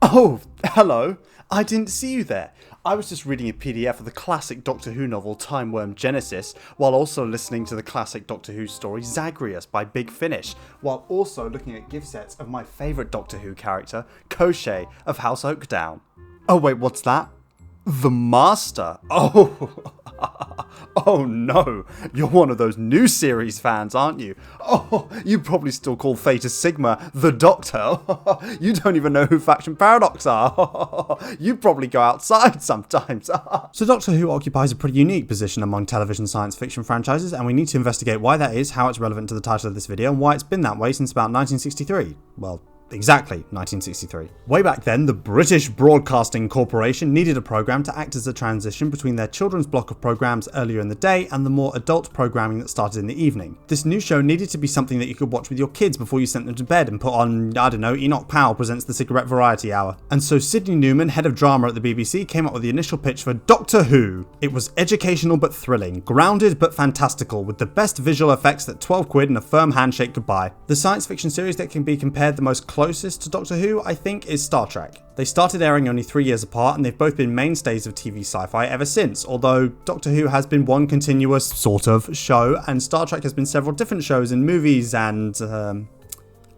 Oh, hello. I didn't see you there. I was just reading a PDF of the classic Doctor Who novel Time Worm Genesis, while also listening to the classic Doctor Who story Zagreus by Big Finish, while also looking at gift sets of my favourite Doctor Who character, Koshé of House Oakdown. Oh wait, what's that? The Master? Oh, oh no, you're one of those new series fans, aren't you? Oh, you probably still call Theta Sigma the Doctor. You don't even know who Faction Paradox are. You probably go outside sometimes. So Doctor Who occupies a pretty unique position among television science fiction franchises, and we need to investigate why that is, how it's relevant to the title of this video, and why it's been that way since about 1963. Well, exactly 1963. Way back then, the British Broadcasting Corporation needed a programme to act as a transition between their children's block of programmes earlier in the day and the more adult programming that started in the evening. This new show needed to be something that you could watch with your kids before you sent them to bed and put on, I don't know, Enoch Powell presents the Cigarette Variety Hour. And so Sidney Newman, head of drama at the BBC, came up with the initial pitch for Doctor Who. It was educational but thrilling, grounded but fantastical, with the best visual effects that 12 quid and a firm handshake could buy. The science fiction series that can be compared the most closest to Doctor Who, I think, is Star Trek. They started airing only 3 years apart, and they've both been mainstays of TV sci-fi ever since, although Doctor Who has been one continuous, sort of, show, and Star Trek has been several different shows in movies and,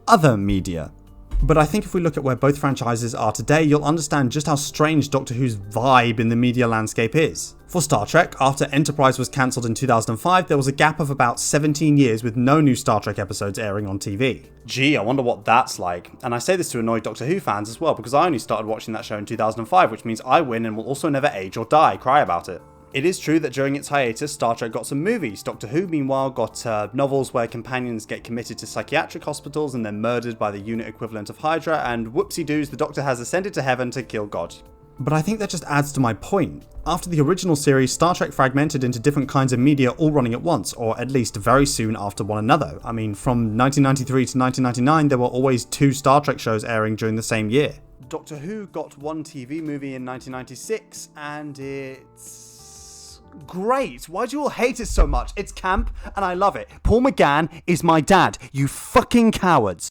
other media. But I think if we look at where both franchises are today, you'll understand just how strange Doctor Who's vibe in the media landscape is. For Star Trek, after Enterprise was cancelled in 2005, there was a gap of about 17 years with no new Star Trek episodes airing on TV. Gee, I wonder what that's like. And I say this to annoy Doctor Who fans as well, because I only started watching that show in 2005, which means I win and will also never age or die. Cry about it. It is true that during its hiatus, Star Trek got some movies. Doctor Who, meanwhile, got novels where companions get committed to psychiatric hospitals and then murdered by the unit equivalent of Hydra, and whoopsie-doos, the Doctor has ascended to heaven to kill God. But I think that just adds to my point. After the original series, Star Trek fragmented into different kinds of media all running at once, or at least very soon after one another. I mean, from 1993 to 1999, there were always 2 Star Trek shows airing during the same year. Doctor Who got one TV movie in 1996, and it's great. Why do you all hate it so much? It's camp, and I love it. Paul McGann is my dad, you fucking cowards.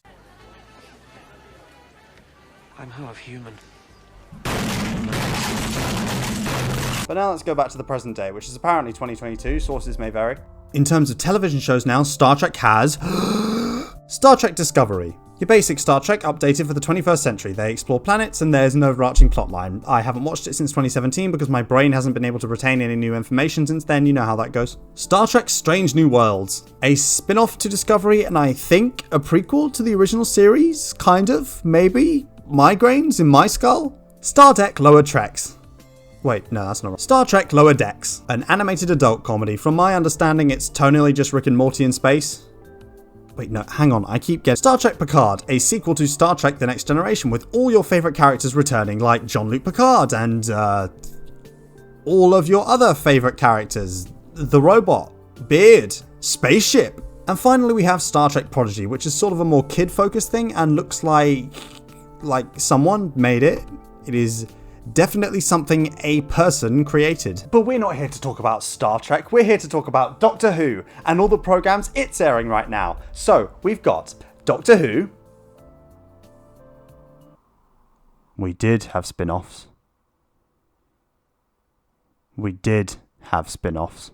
I'm half human. But now let's go back to the present day, which is apparently 2022, sources may vary. In terms of television shows now, Star Trek has Star Trek Discovery. Your basic Star Trek updated for the 21st century. They explore planets and there's an overarching plotline. I haven't watched it since 2017 because my brain hasn't been able to retain any new information since then, you know how that goes. Star Trek Strange New Worlds. A spin-off to Discovery and I think a prequel to the original series? Kind of? Maybe? Migraines in my skull? Star Trek Lower Treks. Wait, no, that's not right. Star Trek Lower Decks. An animated adult comedy. From my understanding, it's tonally just Rick and Morty in space. Wait, no, hang on, I keep getting... Star Trek Picard, a sequel to Star Trek The Next Generation with all your favourite characters returning, like Jean-Luc Picard and, all of your other favourite characters. The robot, beard, spaceship. And finally we have Star Trek Prodigy, which is sort of a more kid-focused thing and looks like someone made it. It is definitely something a person created. But we're not here to talk about Star Trek, we're here to talk about Doctor Who and all the programmes it's airing right now. So, we've got Doctor Who. We did have spin-offs. We did have spin-offs.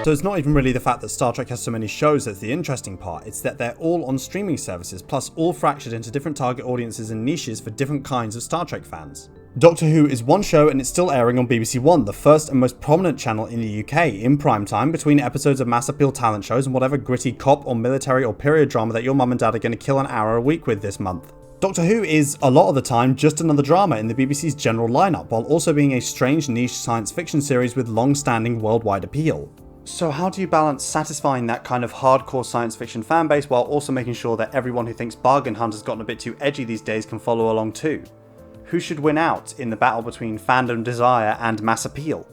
So it's not even really the fact that Star Trek has so many shows that's the interesting part, it's that they're all on streaming services, plus all fractured into different target audiences and niches for different kinds of Star Trek fans. Doctor Who is one show and it's still airing on BBC One, the first and most prominent channel in the UK, in prime time between episodes of mass appeal talent shows and whatever gritty cop or military or period drama that your mum and dad are going to kill an hour a week with this month. Doctor Who is, a lot of the time, just another drama in the BBC's general lineup, while also being a strange niche science fiction series with long-standing worldwide appeal. So how do you balance satisfying that kind of hardcore science fiction fanbase while also making sure that everyone who thinks Bargain Hunt has gotten a bit too edgy these days can follow along too? Who should win out in the battle between fandom desire and mass appeal?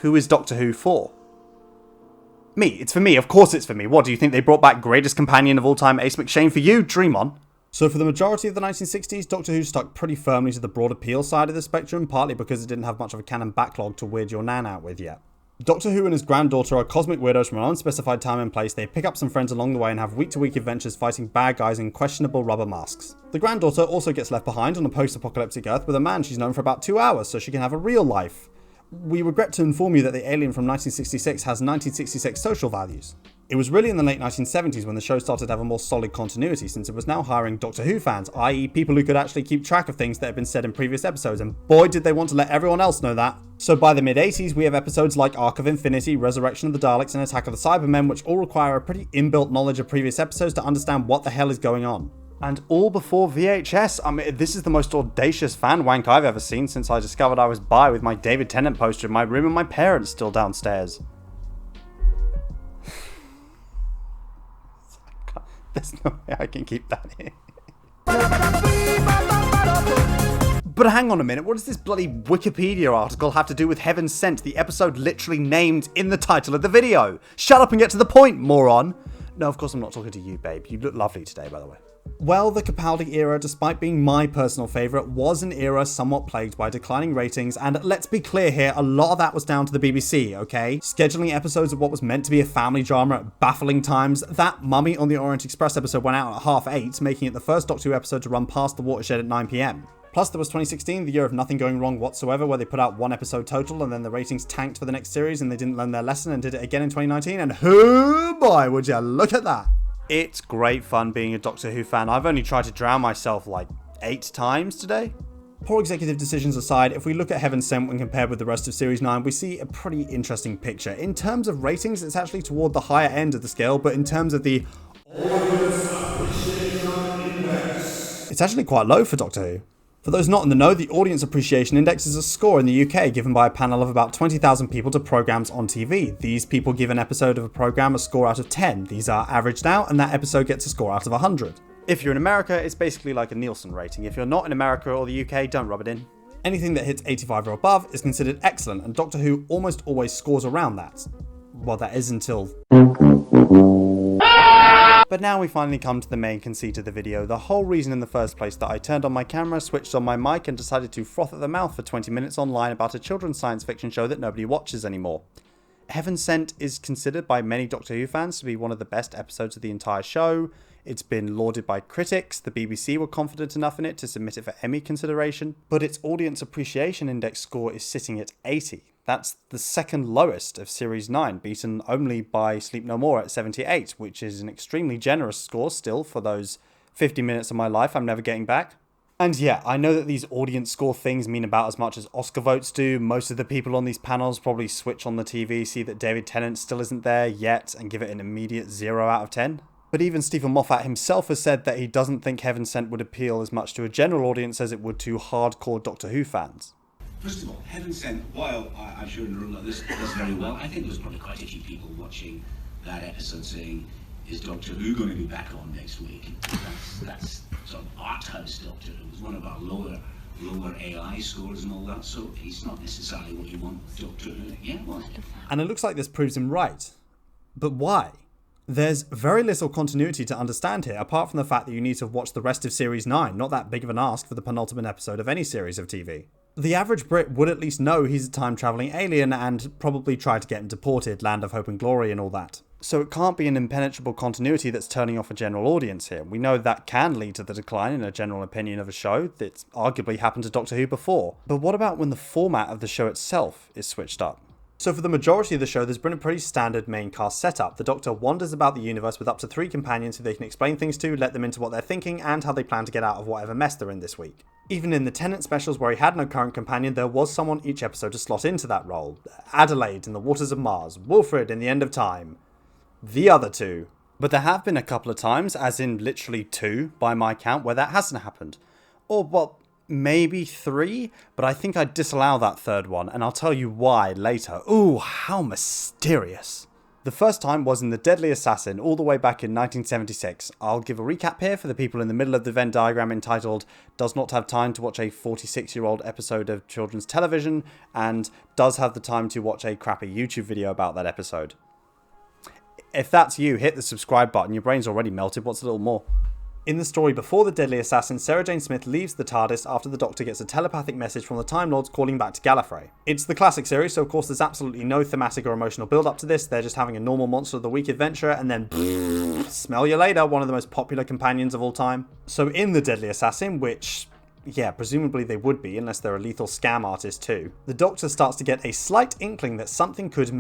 Who is Doctor Who for? Me. It's for me. Of course it's for me. What, do you think they brought back greatest companion of all time Ace McShane for you? Dream on. So for the majority of the 1960s, Doctor Who stuck pretty firmly to the broad appeal side of the spectrum, partly because it didn't have much of a canon backlog to weird your nan out with yet. Doctor Who and his granddaughter are cosmic weirdos from an unspecified time and place. They pick up some friends along the way and have week-to-week adventures fighting bad guys in questionable rubber masks. The granddaughter also gets left behind on a post-apocalyptic Earth with a man she's known for about 2 hours so she can have a real life. We regret to inform you that the alien from 1966 has 1966 social values. It was really in the late 1970s when the show started to have a more solid continuity, since it was now hiring Doctor Who fans, i.e. people who could actually keep track of things that had been said in previous episodes, and boy did they want to let everyone else know that. So by the mid-80s we have episodes like Arc of Infinity, Resurrection of the Daleks and Attack of the Cybermen, which all require a pretty inbuilt knowledge of previous episodes to understand what the hell is going on. And all before VHS. I mean, this is the most audacious fan wank I've ever seen since I discovered I was bi with my David Tennant poster in my room and my parents still downstairs. There's no way I can keep that in. But hang on a minute, what does this bloody Wikipedia article have to do with Heaven Sent, the episode literally named in the title of the video? Shut up and get to the point, moron! No, of course I'm not talking to you, babe. You look lovely today, by the way. Well, the Capaldi era, despite being my personal favourite, was an era somewhat plagued by declining ratings, and let's be clear here, a lot of that was down to the BBC, okay? Scheduling episodes of what was meant to be a family drama at baffling times. That Mummy on the Orient Express episode went out at 8:30, making it the first Doctor Who episode to run past the watershed at 9 PM. Plus, there was 2016, the year of nothing going wrong whatsoever, where they put out one episode total and then the ratings tanked for the next series and they didn't learn their lesson and did it again in 2019, and oh boy, would you look at that! It's great fun being a Doctor Who fan. I've only tried to drown myself like 8 times today. Poor executive decisions aside, if we look at Heaven Sent when compared with the rest of Series 9, we see a pretty interesting picture. In terms of ratings, it's actually toward the higher end of the scale, but in terms of the Audience Appreciation Index, it's actually quite low for Doctor Who. For those not in the know, the Audience Appreciation Index is a score in the UK given by a panel of about 20,000 people to programmes on TV. These people give an episode of a programme a score out of 10. These are averaged out, and that episode gets a score out of 100. If you're in America, it's basically like a Nielsen rating. If you're not in America or the UK, don't rub it in. Anything that hits 85 or above is considered excellent, and Doctor Who almost always scores around that. Well, that is until... But now we finally come to the main conceit of the video, the whole reason in the first place that I turned on my camera, switched on my mic and decided to froth at the mouth for 20 minutes online about a children's science fiction show that nobody watches anymore. Heaven Sent is considered by many Doctor Who fans to be one of the best episodes of the entire show. It's been lauded by critics, the BBC were confident enough in it to submit it for Emmy consideration, but its Audience Appreciation Index score is sitting at 80. That's the second lowest of Series 9, beaten only by Sleep No More at 78, which is an extremely generous score still for those 50 minutes of my life I'm never getting back. And yeah, I know that these audience score things mean about as much as Oscar votes do. Most of the people on these panels probably switch on the TV, see that David Tennant still isn't there yet, and give it an immediate 0 out of 10. But even Stephen Moffat himself has said that he doesn't think Heaven Sent would appeal as much to a general audience as it would to hardcore Doctor Who fans. First of all, Heaven Sent, while I'm sure Narula this very well, I think there's probably quite a few people watching that episode saying, is Doctor Who going to be back on next week? That's sort of art house Doctor Who. It's one of our lower AI scores and all that, so it's not necessarily what you want Doctor Who. Yeah, well. And it looks like this proves him right. But why? There's very little continuity to understand here, apart from the fact that you need to watch the rest of Series 9, not that big of an ask for the penultimate episode of any series of TV. The average Brit would at least know he's a time-travelling alien and probably try to get him deported, Land of Hope and Glory and all that. So it can't be an impenetrable continuity that's turning off a general audience here. We know that can lead to the decline in a general opinion of a show that's arguably happened to Doctor Who before. But what about when the format of the show itself is switched up? So for the majority of the show, there's been a pretty standard main cast setup. The Doctor wanders about the universe with up to 3 companions who they can explain things to, let them into what they're thinking, and how they plan to get out of whatever mess they're in this week. Even in the Tennant specials where he had no current companion, there was someone each episode to slot into that role. Adelaide in The Waters of Mars, Wilfred in The End of Time. The other 2. But there have been a couple of times, as in literally 2 by my count, where that hasn't happened. Or, well, maybe 3, but I think I'd disallow that third one, and I'll tell you why later. Ooh, how mysterious. The first time was in The Deadly Assassin, all the way back in 1976. I'll give a recap here for the people in the middle of the Venn diagram entitled Does Not Have Time to Watch a 46-year-old episode of children's television, and Does Have the Time to Watch a crappy YouTube video about that episode. If that's you, hit the subscribe button. Your brain's already melted. What's a little more? In the story before The Deadly Assassin, Sarah Jane Smith leaves the TARDIS after the Doctor gets a telepathic message from the Time Lords calling back to Gallifrey. It's the classic series, so of course there's absolutely no thematic or emotional build up to this. They're just having a normal Monster of the Week adventure, and then smell you later, one of the most popular companions of all time. So in The Deadly Assassin, which, yeah, presumably they would be, unless they're a lethal scam artist too, the Doctor starts to get a slight inkling that something could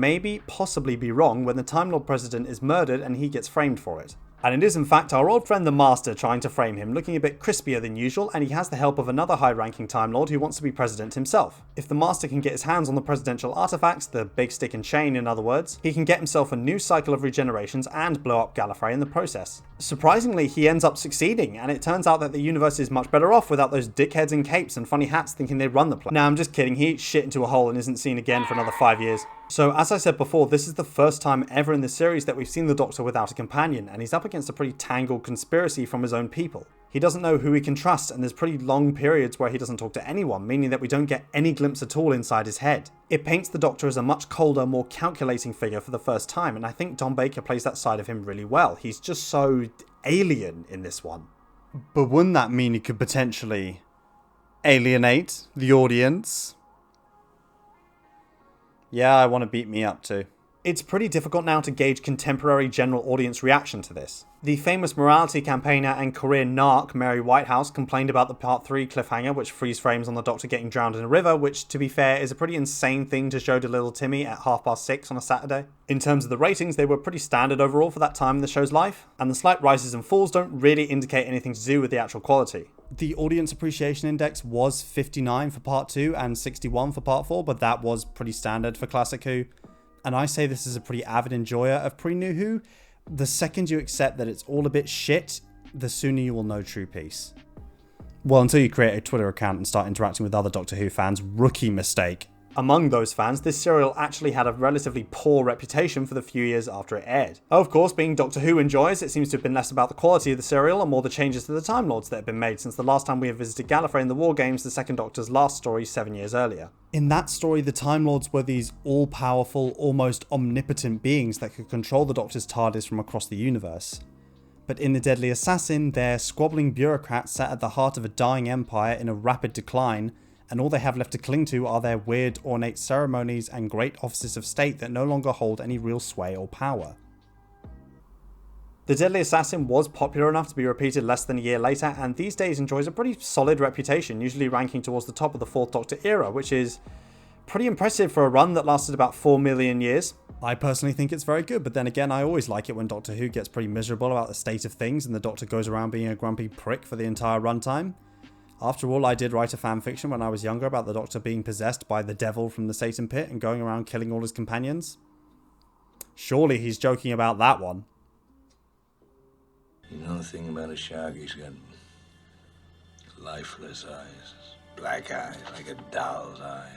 possibly be wrong when the Time Lord President is murdered and he gets framed for it. And it is in fact our old friend the Master trying to frame him, looking a bit crispier than usual, and he has the help of another high-ranking Time Lord who wants to be president himself. If the Master can get his hands on the presidential artifacts, the big stick and chain in other words, he can get himself a new cycle of regenerations and blow up Gallifrey in the process. Surprisingly, he ends up succeeding, and it turns out that the universe is much better off without those dickheads in capes and funny hats thinking they run the place. Nah, I'm just kidding, he eats shit into a hole and isn't seen again for another 5 years. So, as I said before, this is the first time ever in this series that we've seen the Doctor without a companion, and he's up against a pretty tangled conspiracy from his own people. He doesn't know who he can trust, and there's pretty long periods where he doesn't talk to anyone, meaning that we don't get any glimpse at all inside his head. It paints the Doctor as a much colder, more calculating figure for the first time, and I think Don Baker plays that side of him really well. He's just so alien in this one. But wouldn't that mean he could potentially alienate the audience? Yeah, I want to beat me up too. It's pretty difficult now to gauge contemporary general audience reaction to this. The famous morality campaigner and career narc Mary Whitehouse complained about the Part 3 cliffhanger, which freeze frames on the Doctor getting drowned in a river, which, to be fair, is a pretty insane thing to show to little Timmy at 6:30 on a Saturday. In terms of the ratings, they were pretty standard overall for that time in the show's life, and the slight rises and falls don't really indicate anything to do with the actual quality. The Audience Appreciation Index was 59 for Part 2 and 61 for Part 4, but that was pretty standard for Classic Who. And I say this as a pretty avid enjoyer of pre-New Who. The second you accept that it's all a bit shit, the sooner you will know true peace. Well, until you create a Twitter account and start interacting with other Doctor Who fans, rookie mistake. Among those fans, this serial actually had a relatively poor reputation for the few years after it aired. Of course, being Doctor Who enjoys, it seems to have been less about the quality of the serial and more the changes to the Time Lords that have been made since the last time we have visited Gallifrey in the War Games, the Second Doctor's last story 7 years earlier. In that story, the Time Lords were these all-powerful, almost omnipotent beings that could control the Doctor's TARDIS from across the universe. But in The Deadly Assassin, they're squabbling bureaucrats sat at the heart of a dying empire in a rapid decline, and all they have left to cling to are their weird, ornate ceremonies and great offices of state that no longer hold any real sway or power. The Deadly Assassin was popular enough to be repeated less than a year later, and these days enjoys a pretty solid reputation, usually ranking towards the top of the Fourth Doctor era, which is pretty impressive for a run that lasted about 4 million years. I personally think it's very good, but then again, I always like it when Doctor Who gets pretty miserable about the state of things and the Doctor goes around being a grumpy prick for the entire runtime. After all, I did write a fanfiction when I was younger about the Doctor being possessed by the devil from the Satan pit and going around killing all his companions. Surely he's joking about that one. You know the thing about a shark, he's got lifeless eyes, black eyes, like a doll's eyes.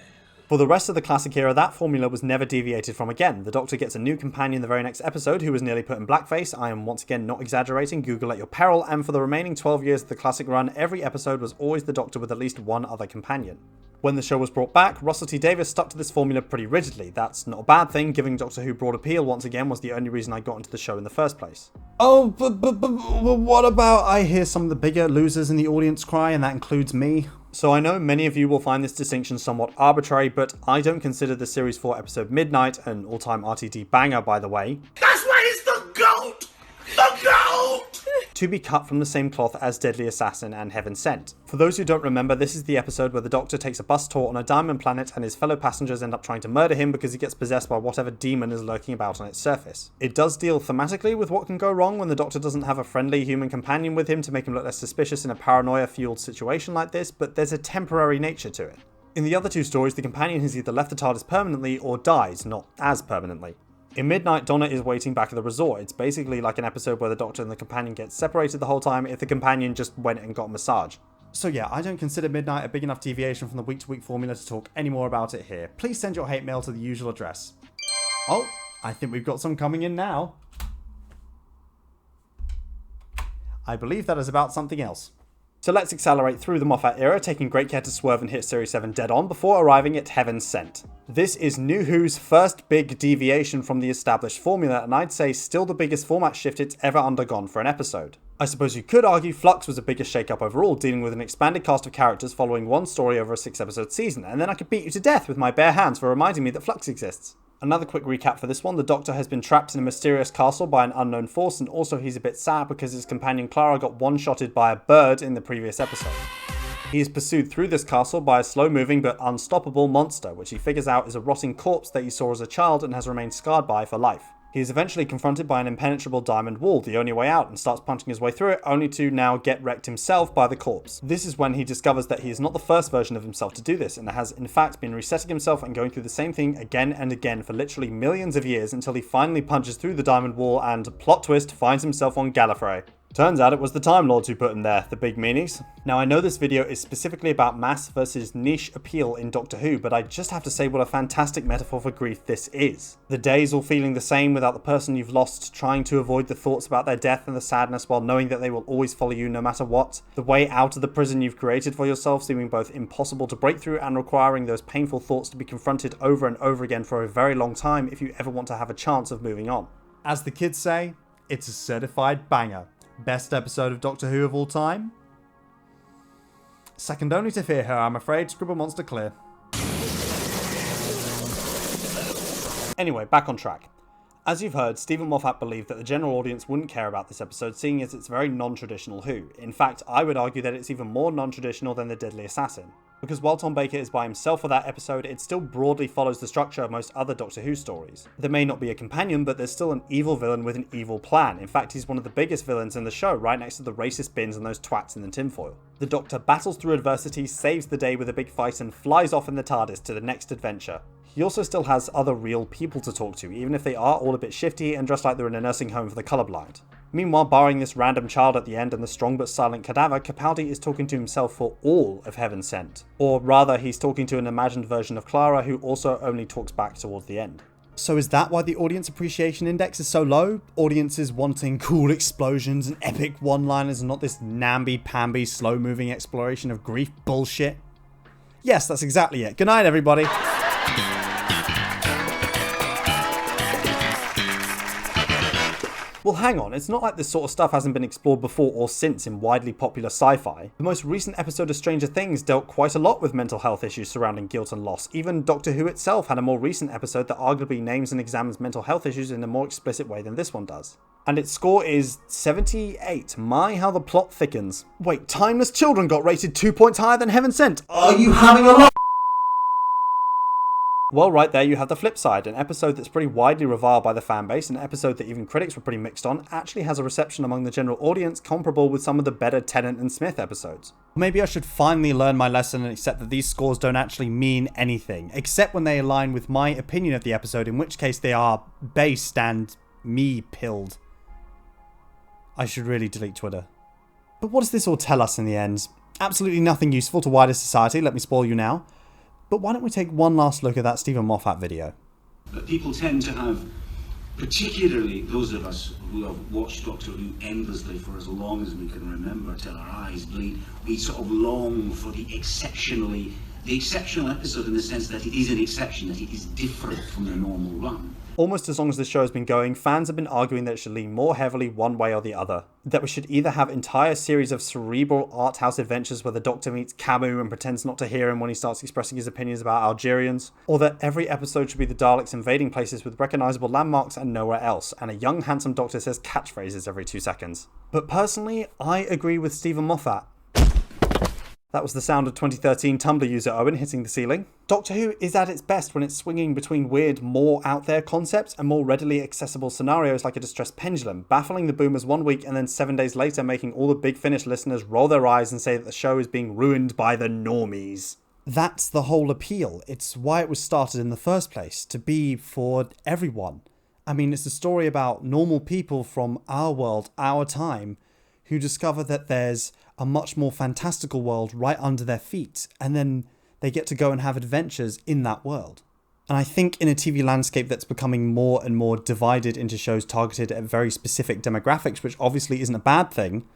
For the rest of the classic era, that formula was never deviated from again. The Doctor gets a new companion the very next episode who was nearly put in blackface. I am once again not exaggerating, Google at your peril, and for the remaining 12 years of the classic run, every episode was always the Doctor with at least one other companion. When the show was brought back, Russell T Davies stuck to this formula pretty rigidly. That's not a bad thing, giving Doctor Who broad appeal once again was the only reason I got into the show in the first place. Oh, but what about I hear some of the bigger losers in the audience cry, and that includes me? So I know many of you will find this distinction somewhat arbitrary, but I don't consider the Series 4 episode Midnight, an all-time RTD banger by the way, That's why he's the GOAT! The GOAT! to be cut from the same cloth as Deadly Assassin and Heaven Sent. For those who don't remember, this is the episode where the Doctor takes a bus tour on a diamond planet and his fellow passengers end up trying to murder him because he gets possessed by whatever demon is lurking about on its surface. It does deal thematically with what can go wrong when the Doctor doesn't have a friendly human companion with him to make him look less suspicious in a paranoia-fueled situation like this, but there's a temporary nature to it. In the other two stories, the companion has either left the TARDIS permanently or dies, not as permanently. In Midnight, Donna is waiting back at the resort. It's basically like an episode where the Doctor and the companion get separated the whole time if the companion just went and got a massage. So yeah, I don't consider Midnight a big enough deviation from the week-to-week formula to talk any more about it here. Please send your hate mail to the usual address. Oh, I think we've got some coming in now. I believe that is about something else. So let's accelerate through the Moffat era, taking great care to swerve and hit Series 7 dead on before arriving at Heaven Sent. This is New Who's first big deviation from the established formula, and I'd say still the biggest format shift it's ever undergone for an episode. I suppose you could argue Flux was the biggest shake-up overall, dealing with an expanded cast of characters following one story over a 6-episode season, and then I could beat you to death with my bare hands for reminding me that Flux exists. Another quick recap for this one, the Doctor has been trapped in a mysterious castle by an unknown force, and also he's a bit sad because his companion Clara got one-shotted by a bird in the previous episode. He is pursued through this castle by a slow-moving but unstoppable monster, which he figures out is a rotting corpse that he saw as a child and has remained scarred by for life. He is eventually confronted by an impenetrable diamond wall, the only way out, and starts punching his way through it, only to now get wrecked himself by the corpse. This is when he discovers that he is not the first version of himself to do this, and has in fact been resetting himself and going through the same thing again and again for literally millions of years until he finally punches through the diamond wall and, plot twist, finds himself on Gallifrey. Turns out it was the Time Lords who put him there, the big meanies. Now I know this video is specifically about mass versus niche appeal in Doctor Who, but I just have to say what a fantastic metaphor for grief this is. The days all feeling the same without the person you've lost, trying to avoid the thoughts about their death and the sadness while knowing that they will always follow you no matter what. The way out of the prison you've created for yourself seeming both impossible to break through and requiring those painful thoughts to be confronted over and over again for a very long time if you ever want to have a chance of moving on. As the kids say, it's a certified banger. Best episode of Doctor Who of all time? Second only to Fear Her, I'm afraid. Scribble Monster clear. Anyway, back on track. As you've heard, Steven Moffat believed that the general audience wouldn't care about this episode, seeing as it's very non-traditional Who. In fact, I would argue that it's even more non-traditional than The Deadly Assassin. Because while Tom Baker is by himself for that episode, it still broadly follows the structure of most other Doctor Who stories. There may not be a companion, but there's still an evil villain with an evil plan. In fact, he's one of the biggest villains in the show, right next to the racist bins and those twats in the tinfoil. The Doctor battles through adversity, saves the day with a big fight, and flies off in the TARDIS to the next adventure. He also still has other real people to talk to, even if they are all a bit shifty and dressed like they're in a nursing home for the colourblind. Meanwhile, barring this random child at the end and the strong but silent cadaver, Capaldi is talking to himself for all of Heaven Sent. Or rather, he's talking to an imagined version of Clara who also only talks back towards the end. So is that why the audience appreciation index is so low? Audiences wanting cool explosions and epic one-liners and not this namby-pamby slow-moving exploration of grief bullshit? Yes, that's exactly it. Good night, everybody. Well, hang on, it's not like this sort of stuff hasn't been explored before or since in widely popular sci-fi. The most recent episode of Stranger Things dealt quite a lot with mental health issues surrounding guilt and loss. Even Doctor Who itself had a more recent episode that arguably names and examines mental health issues in a more explicit way than this one does. And its score is 78. My, how the plot thickens. Wait, Timeless Children got rated 2 points higher than Heaven Sent. Are you having a laugh? Well, right there you have the flip side. An episode that's pretty widely reviled by the fanbase, an episode that even critics were pretty mixed on, actually has a reception among the general audience comparable with some of the better Tennant and Smith episodes. Maybe I should finally learn my lesson and accept that these scores don't actually mean anything, except when they align with my opinion of the episode, in which case they are based and me-pilled. I should really delete Twitter. But what does this all tell us in the end? Absolutely nothing useful to wider society, let me spoil you now. But why don't we take one last look at that Steven Moffat video? But people tend to have, particularly those of us who have watched Doctor Who endlessly for as long as we can remember till our eyes bleed, we sort of long for the exceptional episode in the sense that it is an exception, that it is different from the normal run. Almost as long as the show has been going, fans have been arguing that it should lean more heavily one way or the other. That we should either have entire series of cerebral art house adventures where the Doctor meets Camus and pretends not to hear him when he starts expressing his opinions about Algerians, or that every episode should be the Daleks invading places with recognisable landmarks and nowhere else, and a young handsome Doctor says catchphrases every 2 seconds. But personally, I agree with Steven Moffat. That was the sound of 2013 Tumblr user Owen hitting the ceiling. Doctor Who is at its best when it's swinging between weird, more out there concepts and more readily accessible scenarios like a distressed pendulum, baffling the boomers one week and then 7 days later making all the Big Finish listeners roll their eyes and say that the show is being ruined by the normies. That's the whole appeal. It's why it was started in the first place, to be for everyone. I mean, it's a story about normal people from our world, our time, who discover that there's a much more fantastical world right under their feet, and then they get to go and have adventures in that world. And I think in a TV landscape that's becoming more and more divided into shows targeted at very specific demographics, which obviously isn't a bad thing,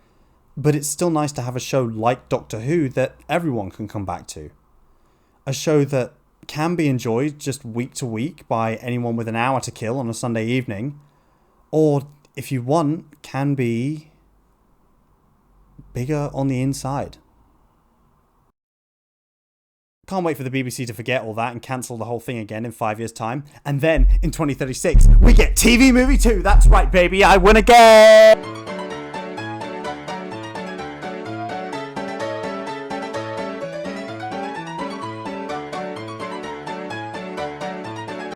But it's still nice to have a show like Doctor Who that everyone can come back to. A show that can be enjoyed just week to week by anyone with an hour to kill on a Sunday evening. Or, if you want, can be bigger on the inside. Can't wait for the BBC to forget all that and cancel the whole thing again in 5 years' time. And then, in 2036, we get TV Movie 2! That's right, baby, I win again!